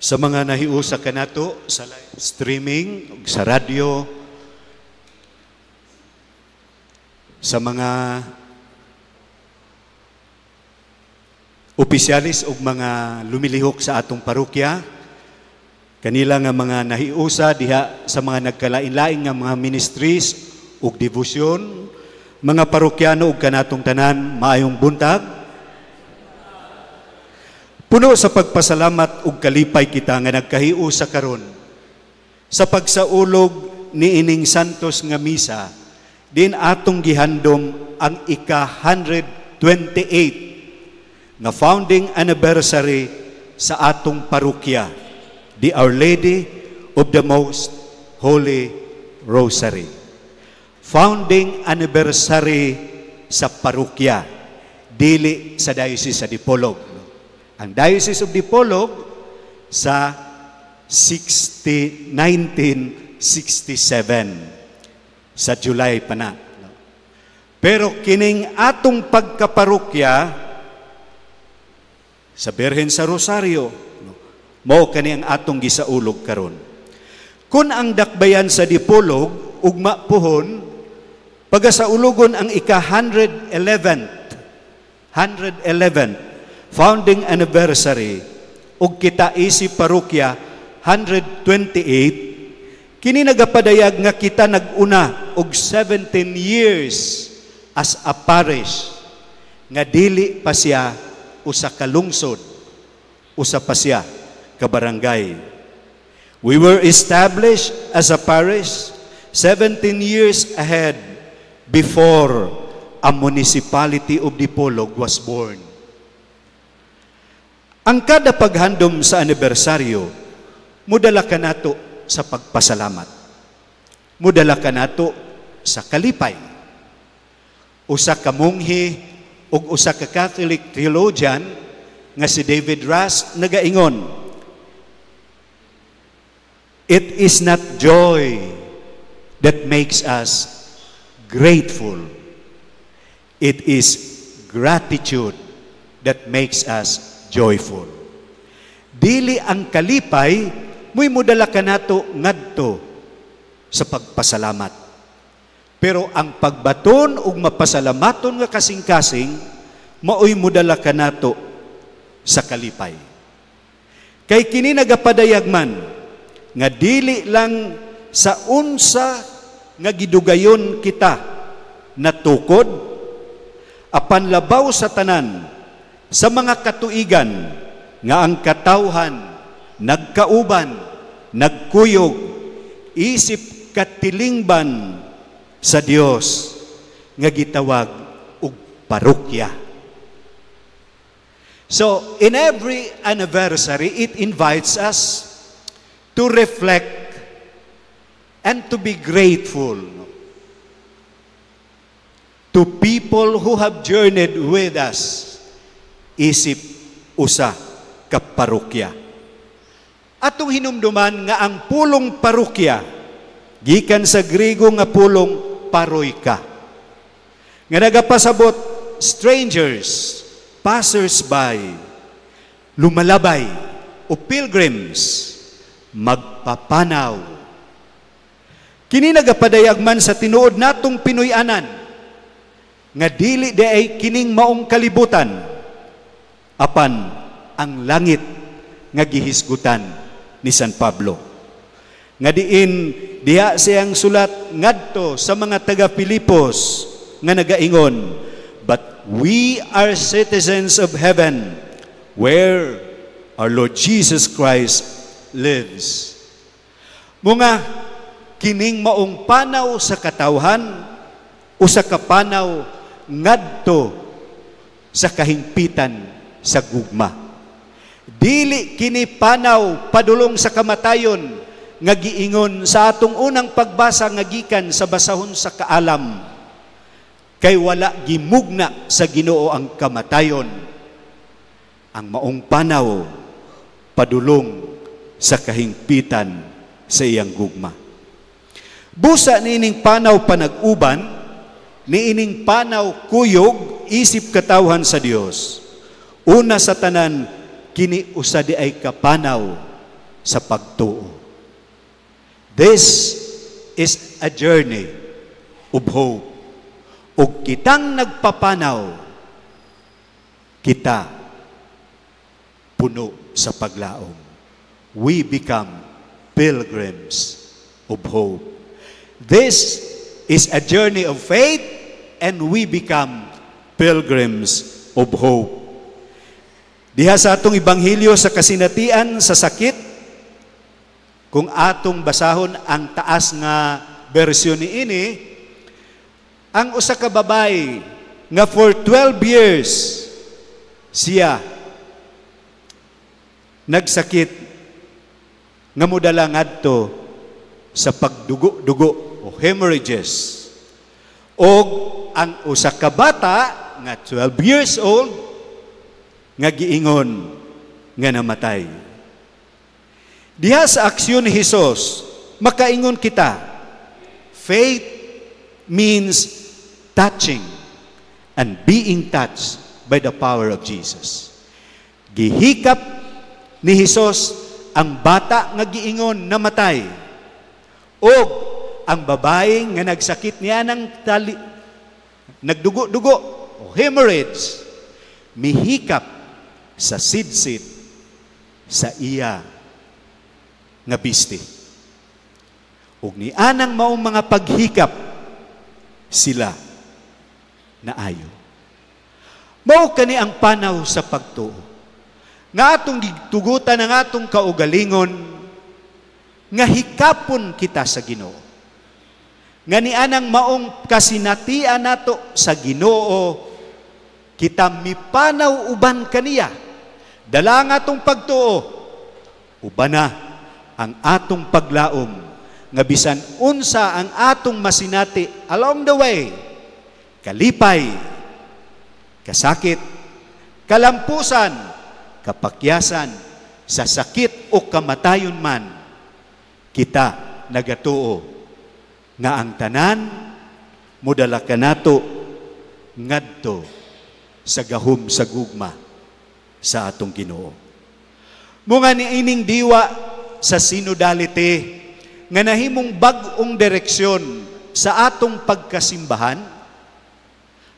Sa mga nahiusa kanato sa live streaming, sa radyo, sa mga opisyalis ug mga lumilihok sa atong parokya, kanila nga mga nahiusa diha sa mga nagkalain-lain nga mga ministries ug debosyon, mga parokyano ug kanatong tanan, maayong buntag. Puno sa pagpasalamat ug kalipay kita nga nagkahiusa karon sa pagsaulog ni ining santos nga misa, din atong gihandom ang ika-128 nga founding anniversary sa atong parokya, the Our Lady of the Most Holy Rosary. Founding anniversary sa parokya, dili sa Diocese sa Dipolog. Ang Diocese of Dipolog sa 1967 sa July pa na. Pero kining atong pagkaparokya sa Birhen sa Rosario, mao kani ang atong gisaulog karon. Kun ang dakbayan sa Dipolog ugma pohon pagasaulugon ang ika-111 founding anniversary ug kita isip parokya 128, kini nagapadayag nga kita naguna og 17 years as a parish nga dili pa siya usa ka lungsod, usa pa siya ka barangay. We were established as a parish 17 years ahead before a municipality of Dipolog was born. Ang kada paghandom sa anibersaryo, mudala ka nato sa pagpasalamat. Mudala ka nato sa kalipay. Usa ka munghi ug usa ka Catholic theologian nga si David Russ nagaingon, it is not joy that makes us grateful. It is gratitude that makes us joyful. Dili ang kalipay, mo'y mudala ka nato ngadto sa pagpasalamat. Pero ang pagbaton ug mapasalamaton nga kasing-kasing, mao'y mudala ka nato sa kalipay. Kay kini nagapadayag man, nga dili lang sa unsa nga gidugayon kita natukod, apan labaw sa tanan, sa mga katuigan nga ang katawhan nagkauban, nagkuyog, isip katilingban sa Dios nga gitawag og parokya. So, in every anniversary, it invites us to reflect and to be grateful to people who have journeyed with us isip usa ka parokya. Atong hinumduman nga ang pulong parokya gikan sa Griego nga pulong paroika, nga nagapasabot strangers, passers-by, lumalabay o pilgrims, magpapanaw. Kini nagapadayag man sa tinuod natong Pinoy-anan nga dili di ay kining maong kalibutan, apan ang langit nga gihisgutan ni San Pablo. Nga diin diha siyang sulat ngadto sa mga taga-Pilipos nga nagaingon, but we are citizens of heaven where our Lord Jesus Christ lives. Mga kining maong panaw sa katawhan o sa kapanaw ngadto sa kahingpitan sa gugma. Dili kini panaw padulong sa kamatayon nga giingon sa atong unang pagbasa nga gikan sa basahon sa kaalam, kay wala gimugna sa Ginoo ang kamatayon. Ang maong panaw padulong sa kahingpitan sa iyang gugma. Busa niining panaw panag-uban, niining panaw kuyog isip katawhan sa Dios. Una sa tanan, kini usa di ay kapanaw sa pagtuo. This is a journey of hope. Ug kitang nagpapanaw, kita puno sa paglaom. We become pilgrims of hope. This is a journey of faith, and we become pilgrims of hope. Diha sa atong Ebanghelyo sa kasinatian sa sakit, kung atong basahon ang taas nga bersyon niini, ang usa ka babay nga for 12 years siya nagsakit nga mudala ngadto sa pagdugo-dugo o hemorrhages. O ang usa ka bata nga 12 years old nga giingon nga namatay. Diha sa aksyon ni Hesus, makaingon kita, faith means touching and being touched by the power of Jesus. Gihikap ni Hesus ang bata nga giingon namatay, o ang babae nga nagsakit niya ng nagdugo-dugo o hemorrhage, mihikap sa sidsid sa iya nga biste. Ug ni anang maong mga paghikap sila naayo. Mao kani ang panaw sa pagtuo. Nga atong gitugutan ang atong kaugalingon nga hikapon kita sa Ginoo. Nga ni anang maong kasinatian nato sa Ginoo, kita mipanaw uban kaniya. Dala nga atong pagtuo, uban na ang atong paglaom nga bisan unsa ang atong masinati along the way, kalipay, kasakit, kalampusan, kapakyasan, sa sakit o kamatayon man, kita nagatuo nga ang tanan mudala kanato ngadto sa gahom sa gugma sa atong Ginoo. Munga ni ining diwa sa synodality nga nahimong bag-ong direksyon sa atong pagkasimbahan,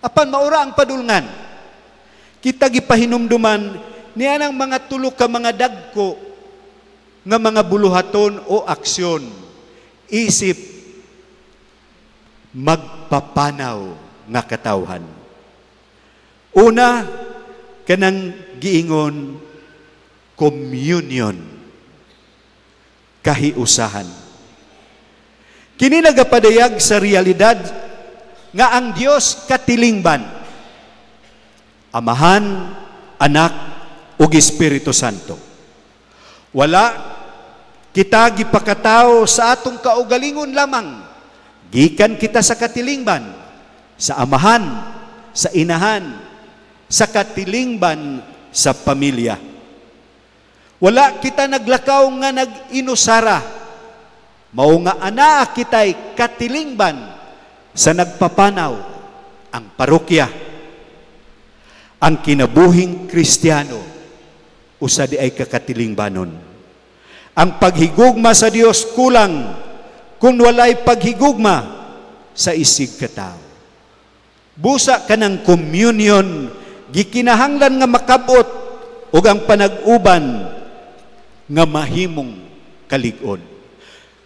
apan maura ang padulngan. Kita gipahinumduman niya ng mga tulo ka mga dagko nga mga buluhaton o aksyon, isip magpapanaw nga katawhan. Una, kanang giingon, communion, kahiusahan. Kini nagapadayag sa realidad nga ang Dios katilingban, Amahan, Anak, ug Espiritu Santo. Wala kita gipakatao sa atong kaugalingon lamang. Gikan kita sa katilingban, sa Amahan, sa Inahan, sa katilingban sa pamilya. Wala kita naglakaw nga nag-inusara. Mao nga ana kitay katilingban sa nagpapanaw ang parokya. Ang kinabuhing Kristiyano usa di ay kakatilingbanon. Ang paghigugma sa Dios kulang kung walay paghigugma sa isig katao. Busa kanang communion gikinahanglan nga makabot ug ang panag-uban nga mahimong kalig-on.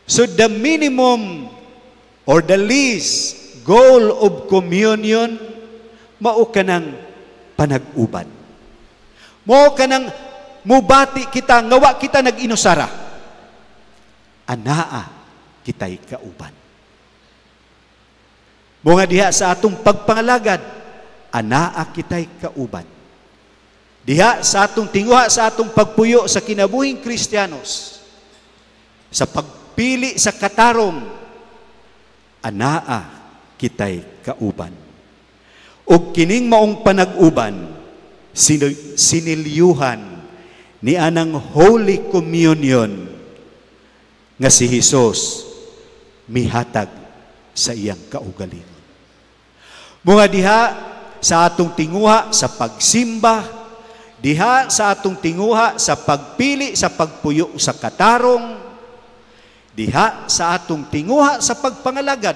So the minimum or the least goal of communion mao kanang panag-uban. Mao kanang mubati kita nga wa kita nag-inusara. Anaa kitay kauban. Mo nga diha sa atong pagpangalagad, anaa kitay kauban. Diha sa atong tinguha sa atong pagpuyo sa kinabuhing Kristiyanos, sa pagpili sa katarong, anaa kitay kauban. O kining maong panag-uban, sinilyuhan ni anang Holy Communion nga si Hesus mihatag sa iyang kaugalingon. Mga diha sa atong tinguha sa pagsimba, diha sa atong tinguha sa pagpili sa pagpuyo sa katarong, diha sa atong tinguha sa pagpangalagad.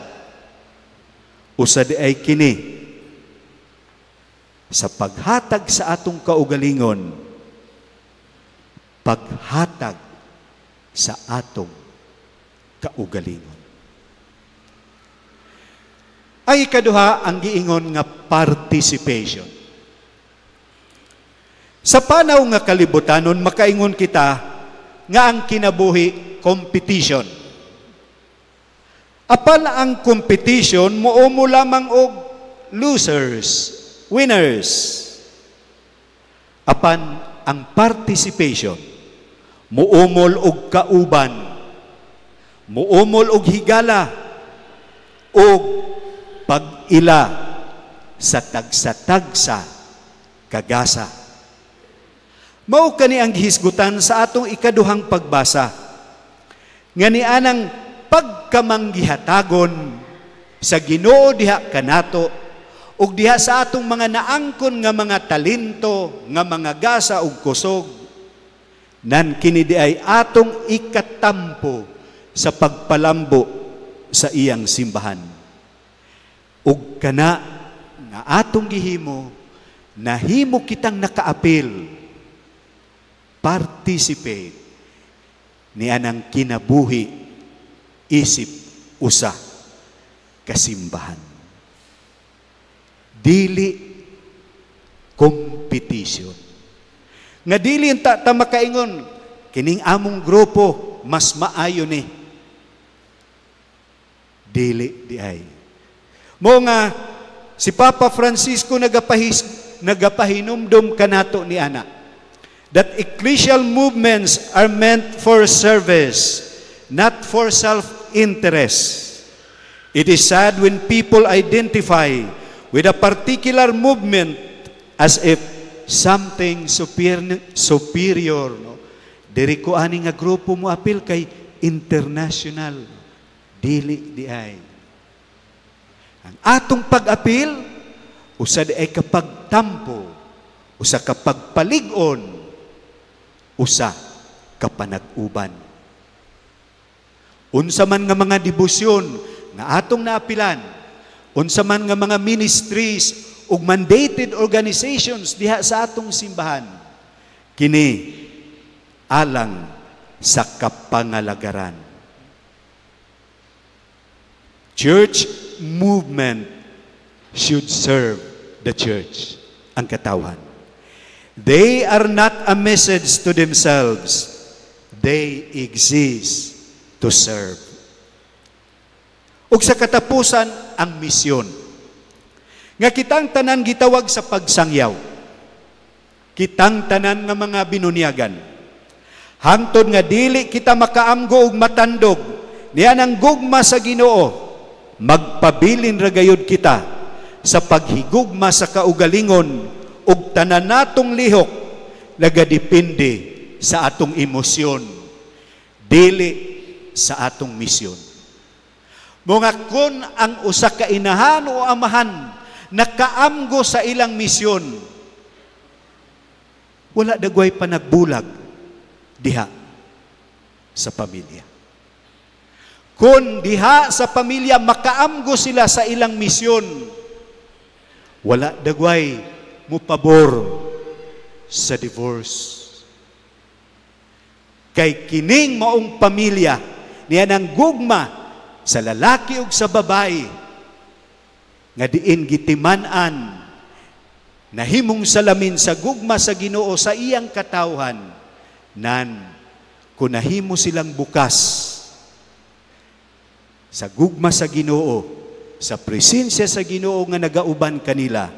Usa di ay kini sa paghatag sa atong kaugalingon, paghatag sa atong kaugalingon. Ay ikaduha ang giingon nga participation. Sa panaw nga kalibutanon, makaingon kita nga ang kinabuhi competition. Apan ang competition muumo lamang og losers, winners. Apan ang participation muumol og kauban, muumol og higala, og pag-ila sa tagsa-tagsa kagasa. Mao kani ang gihisgutan sa atong ikaduhang pagbasa. Nga nianang pagkamanggihatagon sa Ginoo diha kanato ug diha sa atong mga naangkon nga mga talento, nga mga gasa ug kusog, nan kini di ay atong ikatampo sa pagpalambo sa iyang simbahan. Ug kana nga atong gihimo, nahimo kitang nakaapil, participate ni anang kinabuhi isip usa kasimbahan. Dili competition. Nga dili ta makaingon kining among grupo mas maayo ni. Dili di ay. Mo nga si Papa Francisco nagapahinumdum kanato ni ana that ecclesial movements are meant for service, not for self-interest. It is sad when people identify with a particular movement as if something superior. No? Diri ko ani nga grupo mo apil kay international. Dili di ay. Ang atong pag-apil, usa di ay kapagtampo, usa kapagpalig-on, usa kapanag-uban. Unsa man nga mga debosyon nga atong naapilan, unsa man nga mga ministries ug mandated organizations diha sa atong simbahan, kini alang sa kapangalagaran. Church movement should serve the church, ang katawhan. They are not a message to themselves. They exist to serve. Ug sa katapusan, ang misyon. Nga kitang tanan gitawag sa pagsangyaw. Kitang tanan nga mga binunyagan. Hangtod nga dili kita makaamgo ug matandog niya nang gugma sa Ginoo, magpabilin ra gayud kita sa paghigugma sa kaugalingon ug tanan natong lihok nagadepende sa atong emosyon, dili sa atong misyon. Mga kun ang usa ka inahan o amahan nakaamgo sa ilang misyon, wala dagway pa nagbulag diha sa pamilya. Kung diha sa pamilya makaamgo sila sa ilang misyon, wala dagway mo pabor sa divorce. Kay kining maong pamilya niya nang gugma sa lalaki ug sa babae nga diin gitiman-an nahimong salamin sa gugma sa Ginoo sa iyang katawhan, nan kung nahimo silang bukas sa gugma sa Ginoo, sa presensya sa Ginoo nga nagauban kanila,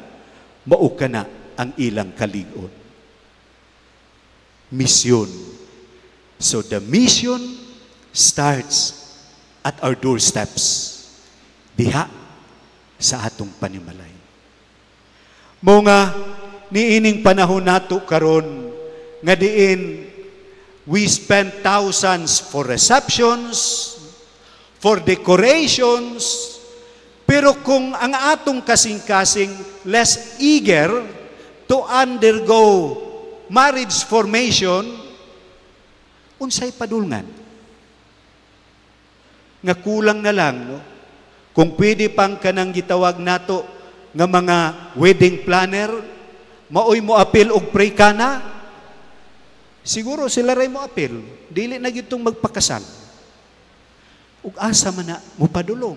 mao kana ang ilang kalig-on. Misyon. So the mission starts at our doorsteps, diha sa atong panimalay. Mo nga niining panahon nato karon nga diin we spend thousands for receptions, for decorations, pero kung ang atong kasing-kasing less eager to undergo marriage formation, unsay padulngan. Nga kulang na lang, no? Kung pwede pang kanang gitawag nato nga mga wedding planner, maoy mo apil og pray kana, siguro sila ray mo apil, dili na gitong magpakasal. Ug asa man na mo padulong.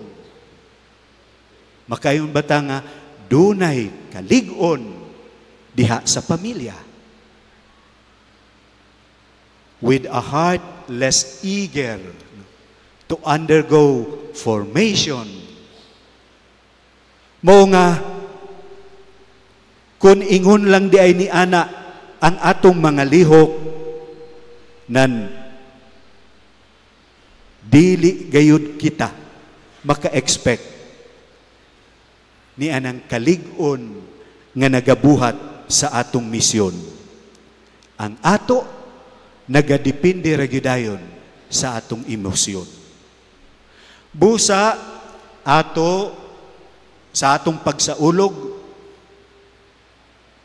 Makayon bata nga dunay kalig-on diha sa pamilya. With a heart less eager to undergo formation. Mao nga kung ingon lang di ay ni ana ang atong mga lihok nan dili gayud kita maka-expect ni anang kalig-on nga nagabuhat sa atong misyon. Ang ato nagadepende ra gyud dayon sa atong emosyon. Busa ato sa atong pagsaulog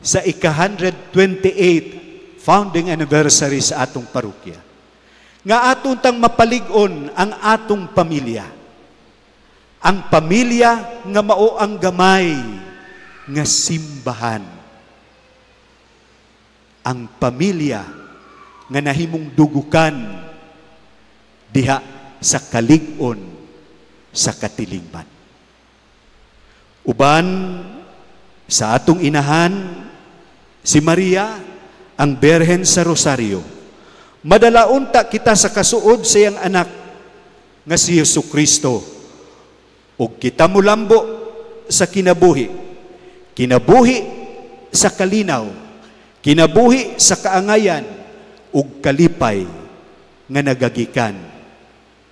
sa ika-128 founding anniversary sa atong parokya, nga atong tang mapalig-on ang atong pamilya. Ang pamilya nga mao ang gamay nga simbahan. Ang pamilya nga nahimong dugukan diha sa kalig-on sa katilingban. Uban sa atong inahan, si Maria, ang Berhen sa Rosario, madalaunta kita sa kasuod sa iyang anak nga si Jesucristo, ug kita mulambo sa kinabuhi. Kinabuhi sa kalinaw, kinabuhi sa kaangayan, ug kalipay nga nagagikan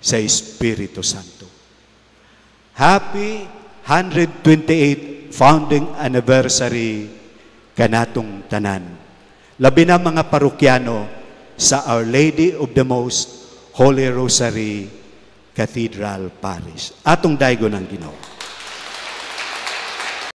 sa Espiritu Santo. Happy 128 founding anniversary kanatong tanan. Labi na mga parokyano sa Our Lady of the Most Holy Rosary Cathedral Parish. Atong daygon ang Ginoo.